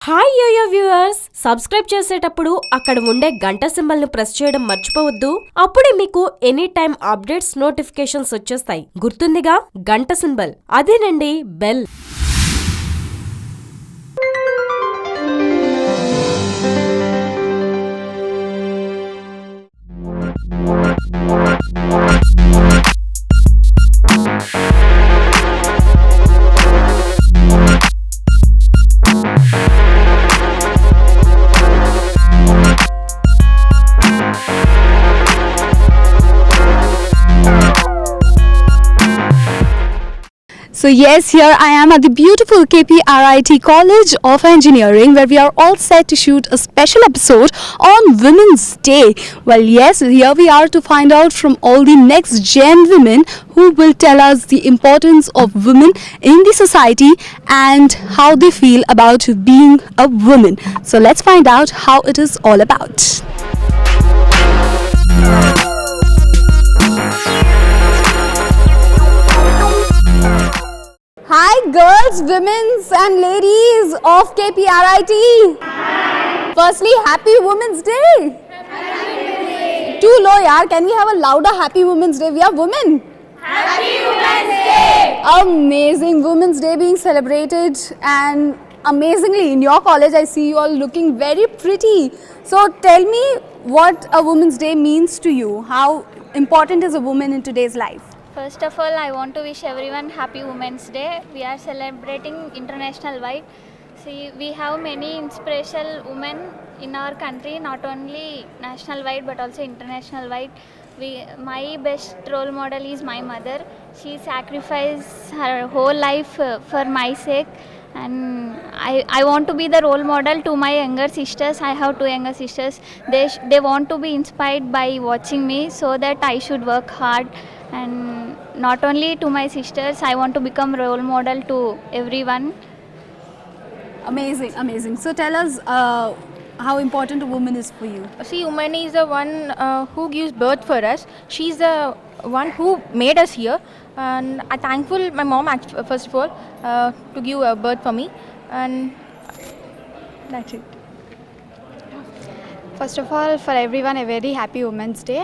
Hi yo-yo viewers, subscribe చేసేటప్పుడు అక్కడ ఉండే గంట సింబల్ ను ప్రెస్ చేయడం మర్చిపోవద్దు. అప్పుడే మీకు ఎనీ టైం అప్డేట్స్ నోటిఫికేషన్స్ వచ్చేస్తాయి. గుర్తుందిగా గంట సింబల్, అదేనండి bell. So yes, here I am at the beautiful KPRIT College of Engineering, where we are all set to shoot a special episode on Women's Day. Well yes, here we are to find out from all the next gen women who will tell us the importance of women in the society and how they feel about being a woman. So let's find out how it is all about. Hi girls, women's and ladies of KPRIT. Hi. Firstly, happy Women's Day. Happy Women's Day. Too low yaar, can we have a louder happy Women's Day? We are women. Happy Women's Day. Amazing Women's Day being celebrated, and amazingly in your college I see you all looking very pretty. So tell me what a Women's Day means to you. How important is a woman in today's life? First of all, I want to wish everyone happy Women's Day. We are celebrating international wide. See, we have many inspirational women in our country, not only national wide but also international wide. My best role model is my mother. She sacrificed her whole life for my sake, and I want to be the role model to my younger sisters. I have two younger sisters. They want to be inspired by watching me, so that I should work hard. And not only to my sisters, I want to become role model to everyone. Amazing, amazing. So tell us how important a woman is for you. See, woman is the one who gives birth for us. She's the one who made us here, and I'm thankful my mom first of all to give birth for me, and that's it. First of all, for everyone, a very happy Women's Day.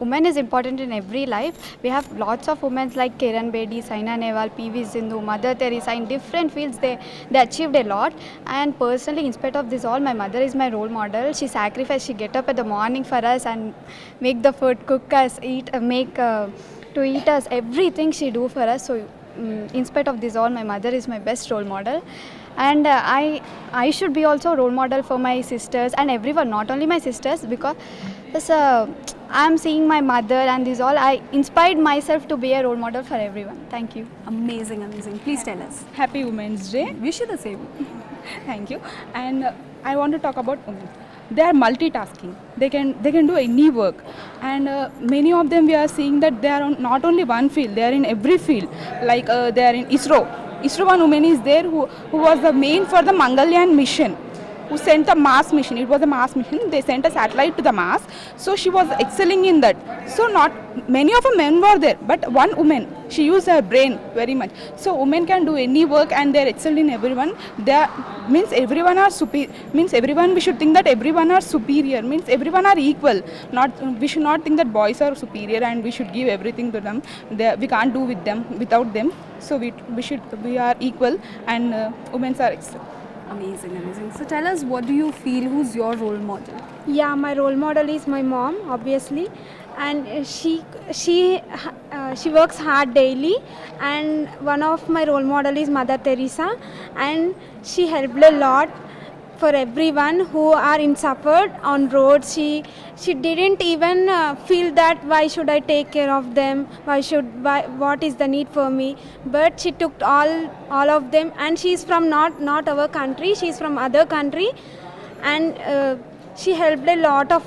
Women is important in every life. We have lots of women like Kiran Bedi, Saina Nehwal, PV Sindhu, Mother Teresa. In different fields, they achieved a lot. And personally, in spite of this all, my mother is my role model. She sacrificed. She get up at the morning for us and make the food, cook us, eat, to eat us. Everything she do for us. So, in spite of this all, my mother is my best role model. And I should be also a role model for my sisters and everyone, not only my sisters, because I'm seeing my mother and this all, I inspired myself to be a role model for everyone. Thank you. Amazing, amazing. Please tell us. Happy Women's Day. Wish you the same. Thank you. And I want to talk about women. They are multitasking. They can do any work, and many of them we are seeing that they are on not only one field. They are in every field. Like they are in ISRO. ISRO, one woman is there who was the main for the Mangalyaan mission, who sent a Mars mission. It was a Mars mission. They sent a satellite to the Mars. So she was excelling in that. So not many of the men were there, but one woman, she used her brain very much. So women can do any work, and they are excelled in everyone. They means everyone are superior. Means everyone, we should think that everyone are superior. Means everyone are equal. We should not think that boys are superior and we should give everything to them. We can't do with them without them. So we are equal, and women are excellent. Amazing, amazing. So tell us, what do you feel? Who's your role model? Yeah, my role model is my mom, obviously, and she works hard daily. And one of my role model is Mother Teresa, and she helped a lot for everyone who are in suffered on roads. She didn't even feel that why should I take care of them, what is the need for me, but she took all of them. And she's from not our country, she's from other country, and she helped a lot of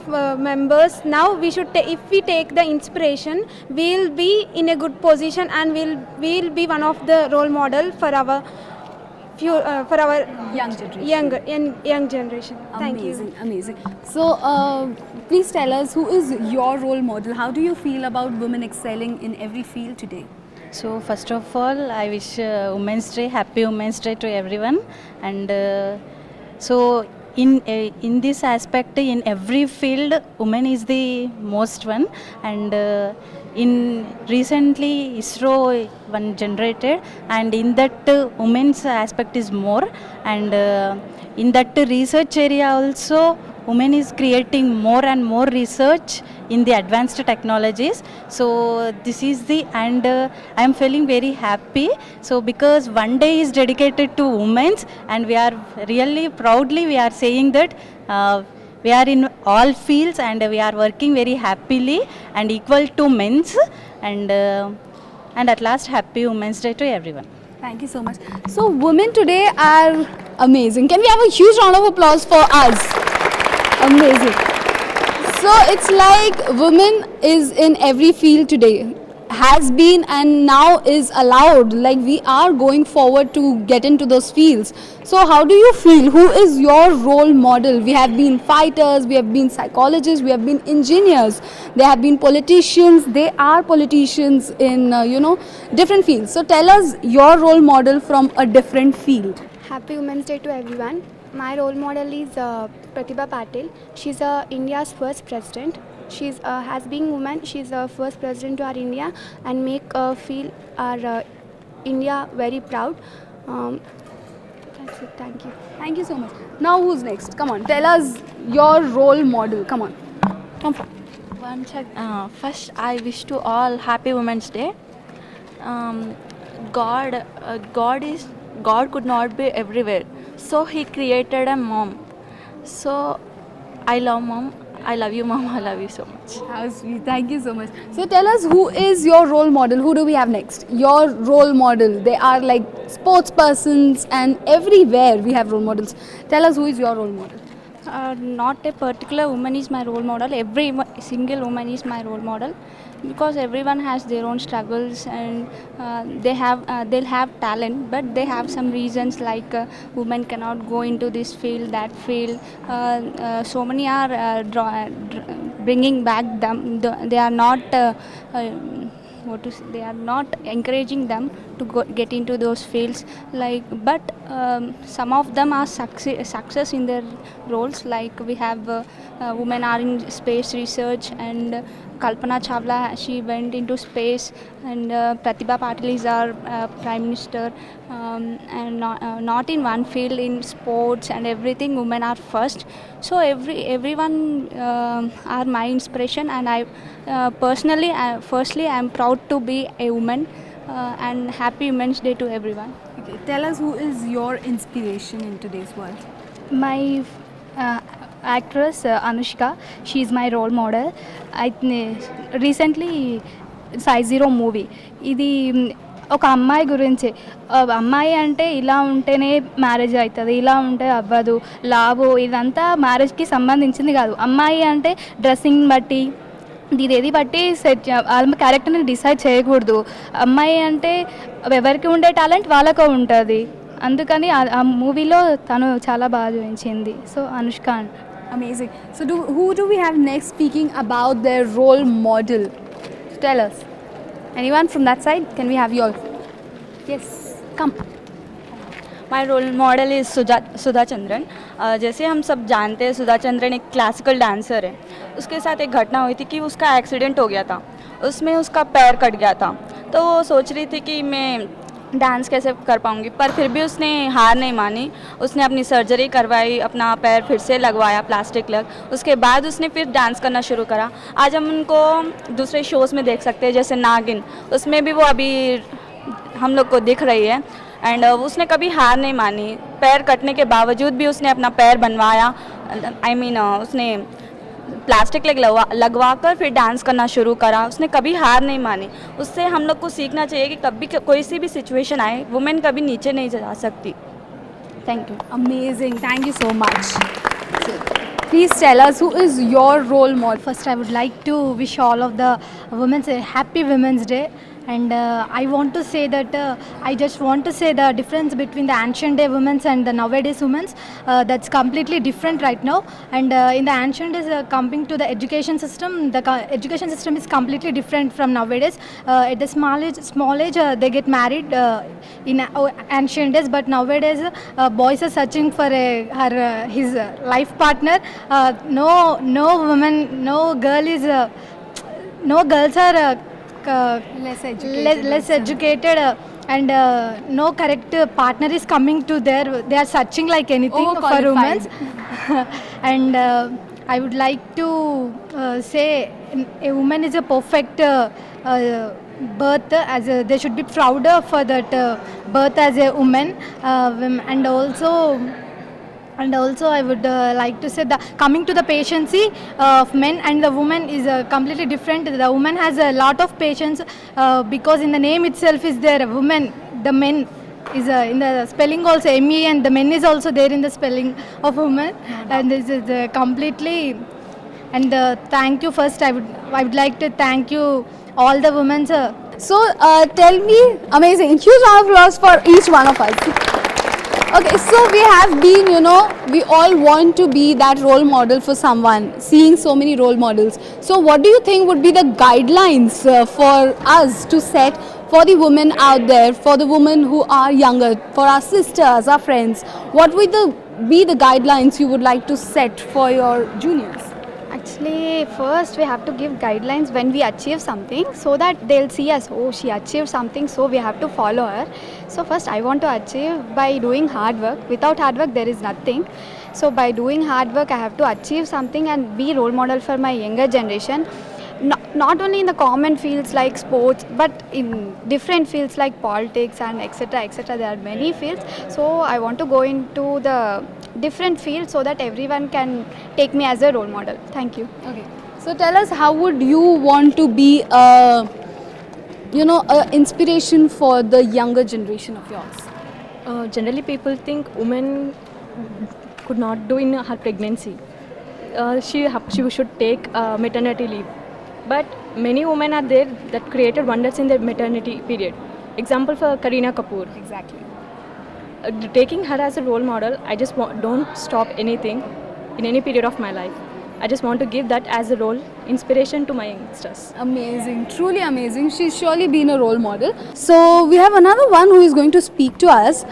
members. Now we should if we take the inspiration, we'll be in a good position, and we'll be one of the role model for our young generation. Thank you. Amazing, amazing. So please tell us, who is your role model? How do you feel about women excelling in every field today? So first of all, I wish Women's Day, happy Women's Day to everyone. And So in this aspect, in every field, women is the most one. And in recently ISRO one generated, and in that women's aspect is more. And in that research area also, women is creating more and more research in the advanced technologies. So this is the, and I am feeling very happy. So because one day is dedicated to women's, and we are really proudly we are saying that we are in all fields and we are working very happily and equal to men's. And at last, happy Women's Day to everyone. Thank you so much. So women today are amazing. Can we have a huge round of applause for us? Amazing. So it's like women is in every field today, has been and now is allowed. Like we are going forward to get into those fields. So how do you feel? Who is your role model? We have been fighters, we have been psychologists, we have been engineers, there have been politicians, they are politicians in different fields. So tell us your role model from a different field. Happy Women's Day to everyone. My role model is Pratibha Patil. She's India's first president. She's has been woman. She's the first president to our India and make feel our India very proud. That's it. Thank you. Thank you so much. Now who's next? Come on, tell us your role model. Come on. Come from. First, I wish to all Happy Women's Day. God could not be everywhere, so He created a mom. So I love mom. I love you, mom. I love you so much. How sweet. Thank you so much. So tell us, who is your role model? Who do we have next? Your role model. They are like sports persons, and everywhere we have role models. Tell us, who is your role model? Not a particular woman is my role model. Every single woman is my role model, because everyone has their own struggles, and they'll have talent, but they have some reasons like women cannot go into this field, that field. So many are bringing back them. They are not. They are not encouraging them to get into those fields, but some of them are success in their roles. Like we have women are in space research, and Kalpana Chawla, she went into space, and Pratibha Patil is our Prime Minister, and not in one field, in sports and everything women are first. So everyone are my inspiration, and I personally, firstly I am proud to be a woman, and Happy Women's Day to everyone. Okay, tell us, who is your inspiration in today's world? My actress Anushka, she is my role model. Recently Size Zero movie, ఇది ఒక అమ్మాయి గురించి. అమ్మాయి అంటే ఇలా ఉంటేనే marriage అవుతుంది, ఇలా ఉంటే అవ్వదు, లాభో ఇదంతా మ్యారేజ్కి సంబంధించింది కాదు. అమ్మాయి అంటే డ్రెస్సింగ్ బట్టి, ఇదేది బట్టి వాళ్ళ క్యారెక్టర్ని డిసైడ్ చేయకూడదు. అమ్మాయి అంటే ఎవరికి ఉండే టాలెంట్ వాళ్ళకు ఉంటుంది. అందుకని ఆ మూవీలో తను చాలా బాగా చూపించింది. So Anushka. Amazing. So who do we have next speaking about their role model? Tell us. Anyone from that side? Can we have yours? Yes, come. My role model is Sudha Chandran. जैसे हम सब जानते हैं, सुधा चंद्रन एक क्लासिकल डांसर है. उसके साथ एक घटना हुई थी कि उसका एक्सीडेंट हो गया था, उसमें उसका पैर कट गया था. तो वो सोच रही थी कि मैं डांस कैसे कर पाऊँगी, पर फिर भी उसने हार नहीं मानी. उसने अपनी सर्जरी करवाई, अपना पैर फिर से लगवाया, प्लास्टिक लग. उसके बाद उसने फिर डांस करना शुरू करा. आज हम उनको दूसरे शोज़ में देख सकते हैं, जैसे नागिन, उसमें भी वो अभी हम लोग को दिख रही है. एंड उसने कभी हार नहीं मानी. पैर कटने के बावजूद भी उसने अपना पैर बनवाया. उसने प्लास्टिक लगवा कर फिर डांस करना शुरू करा. उसने कभी हार नहीं मानी. उससे हम लोग को सीखना चाहिए कि कभी कोई सी भी सिचुएशन आए, वुमेन कभी नीचे नहीं जा सकती. Thank you. Amazing. Thank you so much. Please tell us, who is your role model? First, I would like to wish all of the women a happy Women's Day, And I want to say that I just want to say the difference between the ancient day women's and the nowadays women's, that's completely different right now. And in the ancient days, coming to the education system, the education system is completely different from nowadays. At the small age they get married in ancient days, but nowadays boys are searching for his life partner. No woman, no girl is no girls are less educated and no correct partner is coming to they are searching like anything for women. And I would like to say a woman is a perfect birth, they should be prouder for that birth as a woman. And also I would like to say that coming to the patience of men and the woman is completely different. The woman has a lot of patience because in the name itself is there a woman. The men is in the spelling also ME, and the men is also there in the spelling of woman. And this is completely. And thank you. First I would like to thank you all the women. So tell me, amazing, huge round of applause for each one of us. Okay, so we have been, we all want to be that role model for someone, seeing so many role models. So what do you think would be the guidelines for us to set for the women out there, for the women who are younger, for our sisters, our friends? What would be the guidelines you would like to set for your juniors? Actually, first we have to give guidelines when we achieve something, so that they'll see us, oh, she achieved something, so we have to follow her. So first I want to achieve by doing hard work. Without hard work there is nothing. So by doing hard work I have to achieve something and be role model for my younger generation. Not only in the common fields like sports, but in different fields like politics and etc. There are many fields. So I want to go into the different fields so that everyone can take me as a role model. Thank you. Okay. So tell us, how would you want to be a inspiration for the younger generation of yours? Generally, people think women could not do in her pregnancy. She should take maternity leave. But many women are there that created wonders in their maternity period. Example for Kareena Kapoor. Exactly. Taking her as a role model, I just don't stop anything in any period of my life. I just want to give that as a role inspiration to my youngsters. Amazing, truly amazing. She's surely been a role model. So we have another one who is going to speak to us.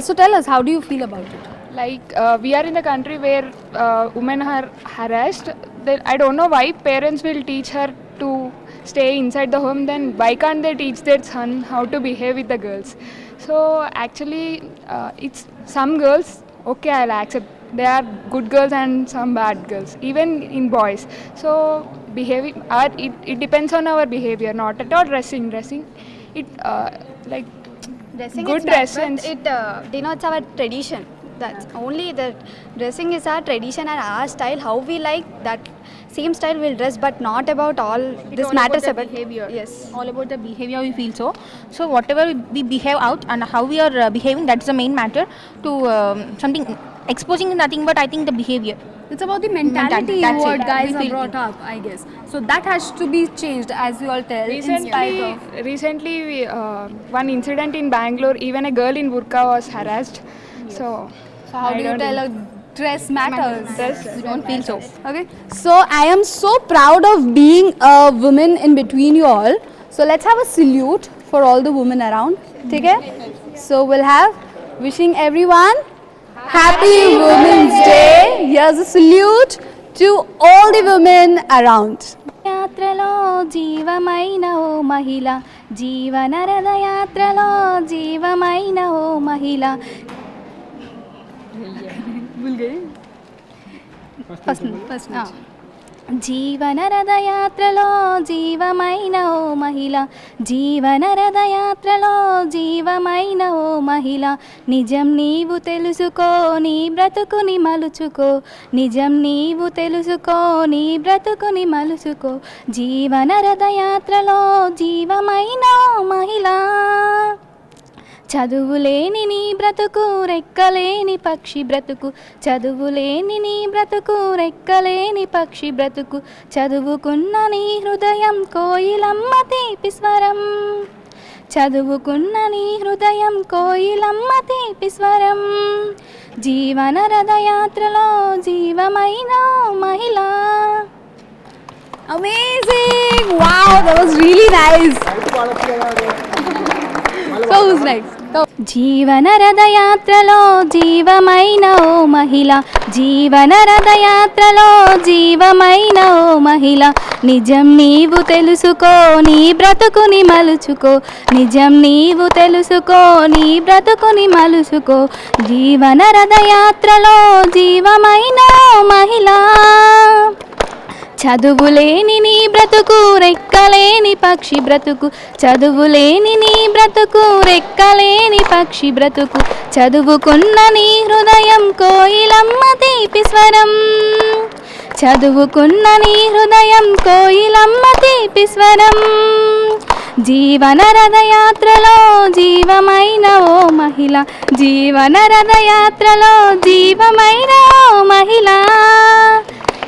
So tell us, how do you feel about it? Like we are in the country where women are harassed. I don't know why parents will teach her to stay inside the home, then why can't they teach their son how to behave with the girls? So actually it's some girls, okay, I'll accept, they are good girls and some bad girls, even in boys. So behaving, it depends on our behavior, not at all dressing it like Dressing good is dress not, and but it denotes our tradition. That's only that dressing is our tradition and our style. How we like that same style we'll dress, but not about all this all matters about the behavior. Yes, all about the behavior we feel. So whatever we behave out and how we are behaving, that's the main matter to something. Exposing is nothing but I think the behavior. It's about the mentality That's what it. guys We are feel brought up, I guess. So that has to be changed, as we all tell. Recently one incident in Bangalore, even a girl in burqa was harassed. Yes. So how do you tell a dress matters? You don't feel so. Okay. So I am so proud of being a woman in between you all. So let's have a salute for all the women around. Okay? So we'll have wishing everyone Happy Women's Day. Here's a salute to all the women around. యాత్రలో జీవమైన ఓ మహిళ, జీవనరద యాత్రలో జీవమైన ఓ మహిళ. First జీవనరద యాత్రలో జీవమైన ఓ మహిళ, జీవనరద యాత్రలో జీవమైన ఓ మహిళ. నిజం నీవు తెలుసుకో, నీ బ్రతుకుని మలుచుకో. నిజం నీవు తెలుసుకో, నీ బ్రతుకుని మలుచుకో. జీవనరద యాత్రలో జీవమైన ఓ మహిళ. చదువులేని నీ బ్రతుకు రెక్కలేని పక్షి బ్రతుకు. చదువులేని నీ బ్రతుకు రెక్కలేని పక్షి బ్రతుకు. చదువుకున్న నీ హృదయం కోయిలమ్మ తీపి స్వరం. చదువుకున్న నీ హృదయం కోయిలమ్మ తీపి స్వరం, జీవన రథయాత్రలో జీవమైన మహిళ. Amazing! Wow, that was really nice. So who's next? Go. జీవన రథయాత్రలో జీవమైన ఓ మహిళ, జీవన రథయాత్రలో జీవమైన ఓ మహిళ. నిజం నీవు తెలుసుకో నీ బ్రతుకుని మలుచుకో, నిజం నీవు తెలుసుకో నీ బ్రతుకుని మలుచుకో. జీవన రథయాత్రలో జీవమైన ఓ మహిళ. చదువులేని నీ బ్రతుకు రెక్కలేని పక్షి బ్రతుకు, చదువులేని నీ బ్రతుకు రెక్కలేని పక్షి బ్రతుకు. చదువుకున్న నీ హృదయం కోయిలమ్మ తీపి స్వరం, చదువుకున్న నీ హృదయం కోయిలమ్మ తీపి స్వరం. జీవన రథయాత్రలో జీవమైన ఓ మహిళ, జీవన రథయాత్రలో జీవమైన ఓ మహిళ.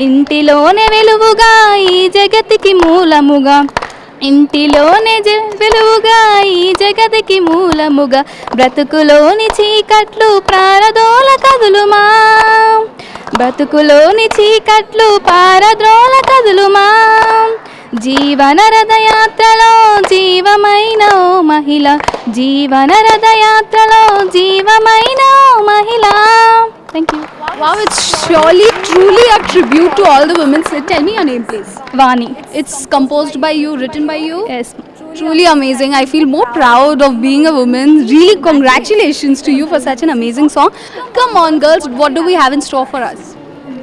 ఇంటిలోనే వెలుగుగా ఈ జగతికి మూలముగా, ఇంటిలోనే వెలుగుగా ఈ జగతికి మూలముగా. బ్రతుకులోని చీకట్లు ప్రారదోల కదులుమా, బ్రతుకులోని చీకట్లు పారద్రోల కదులుమా. జీవన రథయాత్రలో జీవమైన ఓ మహిళ, జీవన రథయాత్రలో జీవమైన ఓ మహిళ. Thank you. Wow, it's surely truly a tribute to all the women. Tell me your name, please. Vani. It's composed by you, written by you. Yes. Truly amazing. I feel more proud of being a woman. Really, congratulations to you for such an amazing song. Come on, girls. What do we have in store for us?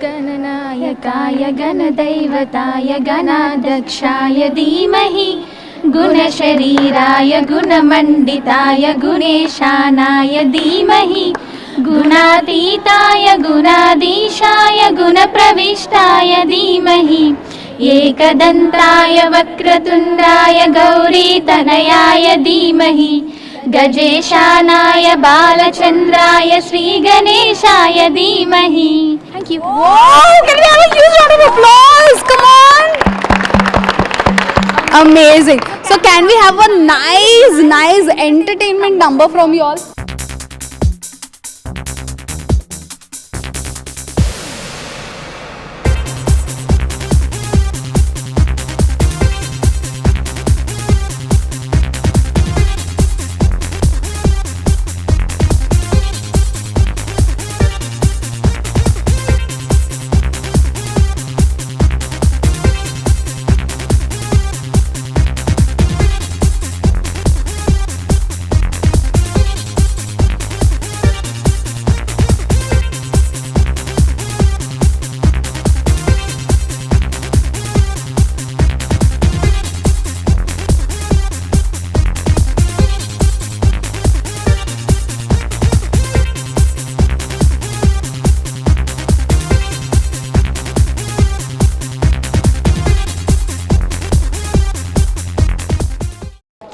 गणनायकाय गणदैवताय गणाध्यक्षाय धीमहि, गुणशरीराय गुणमण्डिताय गुणेशानाय धीमहि, गुणातीताय गुणाधीशाय गुणप्रविष्टाय धीमहि, एकदन्ताय वक्रतुण्डाय गौरीतनयाय धीमहि, गजेशानाय बालचन्द्राय श्रीगणेशाय धीमहि. Thank you. Wow! Can we have a huge round of applause? Come on! Amazing. So can we have a nice entertainment number from you all?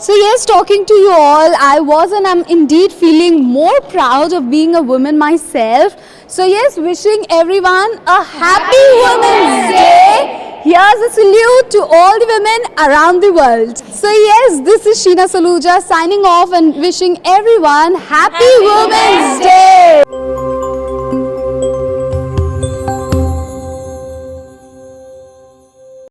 So yes, talking to you all, I was and I'm indeed feeling more proud of being a woman myself. So yes, wishing everyone a happy Women's Day. Here's a salute to all the women around the world. So yes, this is Sheena Saluja signing off and wishing everyone happy Women's Day.